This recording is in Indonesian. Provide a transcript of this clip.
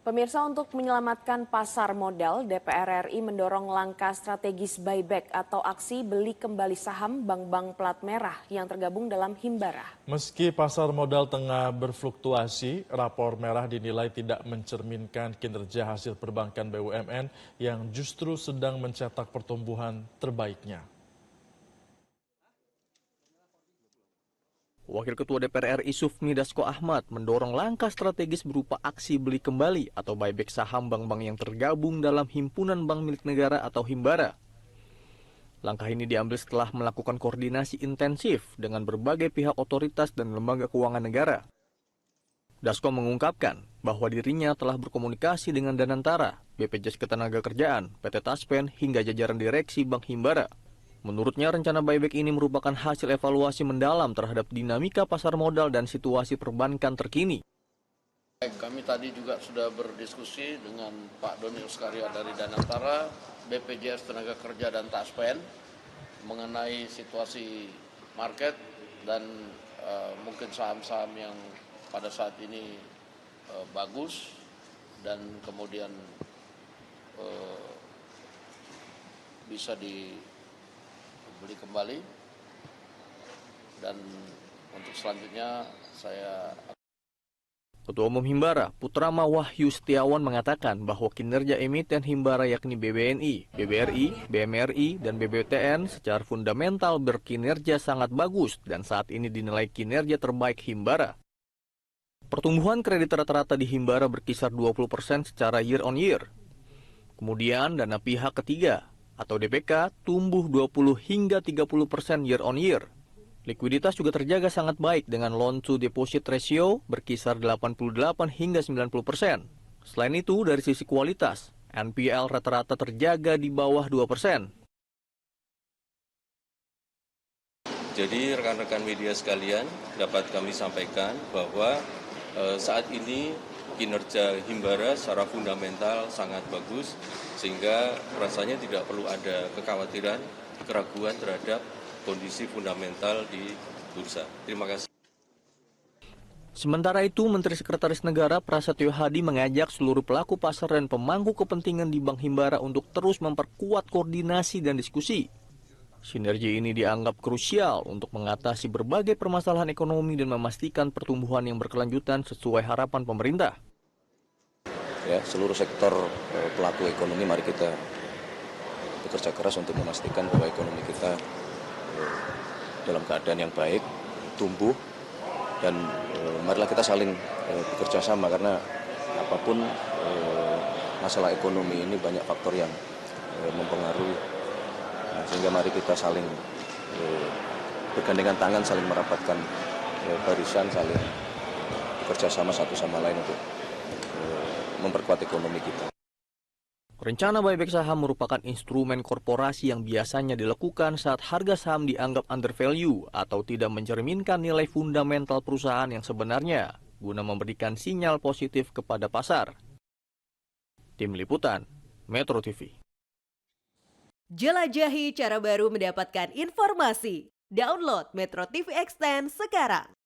Pemirsa, untuk menyelamatkan pasar modal, DPR RI mendorong langkah strategis buyback atau aksi beli kembali saham bank-bank plat merah yang tergabung dalam Himbara. Meski pasar modal tengah berfluktuasi, rapor merah dinilai tidak mencerminkan kinerja hasil perbankan BUMN yang justru sedang mencetak pertumbuhan terbaiknya. Wakil Ketua DPR RI Sufmi Dasko Ahmad mendorong langkah strategis berupa aksi beli kembali atau buyback saham bank-bank yang tergabung dalam Himpunan Bank Milik Negara atau Himbara. Langkah ini diambil setelah melakukan koordinasi intensif dengan berbagai pihak otoritas dan lembaga keuangan negara. Dasko mengungkapkan bahwa dirinya telah berkomunikasi dengan Danantara, BPJS Ketenagakerjaan, PT Taspen, hingga jajaran direksi Bank Himbara. Menurutnya, rencana buyback ini merupakan hasil evaluasi mendalam terhadap dinamika pasar modal dan situasi perbankan terkini. Kami tadi juga sudah berdiskusi dengan Pak Doni Oskaria dari Danantara, BPJS Tenaga Kerja dan Taspen mengenai situasi market dan mungkin saham-saham yang pada saat ini bagus dan kemudian bisa dibeli kembali, dan untuk selanjutnya saya. Ketua Umum Himbara, Putrama Wahyu Setiawan mengatakan bahwa kinerja emiten Himbara yakni BBNI, BBRI, BMRI, dan BBTN secara fundamental berkinerja sangat bagus dan saat ini dinilai kinerja terbaik Himbara. Pertumbuhan kredit rata-rata di Himbara berkisar 20% secara year on year. Kemudian dana pihak ketiga atau DPK tumbuh 20 hingga 30% year on year. Likuiditas juga terjaga sangat baik dengan loan to deposit ratio berkisar 88 hingga 90%. Selain itu, dari sisi kualitas, NPL rata-rata terjaga di bawah 2%. Jadi rekan-rekan media sekalian, dapat kami sampaikan bahwa saat ini kinerja Himbara secara fundamental sangat bagus, sehingga rasanya tidak perlu ada kekhawatiran, keraguan terhadap kondisi fundamental di bursa. Terima kasih. Sementara itu, Menteri Sekretaris Negara Prasetyo Hadi mengajak seluruh pelaku pasar dan pemangku kepentingan di Bank Himbara untuk terus memperkuat koordinasi dan diskusi. Sinergi ini dianggap krusial untuk mengatasi berbagai permasalahan ekonomi dan memastikan pertumbuhan yang berkelanjutan sesuai harapan pemerintah. Ya, seluruh sektor pelaku ekonomi, mari kita bekerja keras untuk memastikan bahwa ekonomi kita dalam keadaan yang baik, tumbuh, dan marilah kita saling bekerja sama, karena apapun masalah ekonomi ini banyak faktor yang mempengaruhi, sehingga mari kita saling bergandengan tangan, saling merapatkan barisan, saling bekerja sama satu sama lain untuk memperkuat ekonomi kita. Rencana buyback saham merupakan instrumen korporasi yang biasanya dilakukan saat harga saham dianggap undervalue atau tidak mencerminkan nilai fundamental perusahaan yang sebenarnya, guna memberikan sinyal positif kepada pasar. Tim Liputan, Metro TV. Jelajahi cara baru mendapatkan informasi. Download Metro TV Extend sekarang.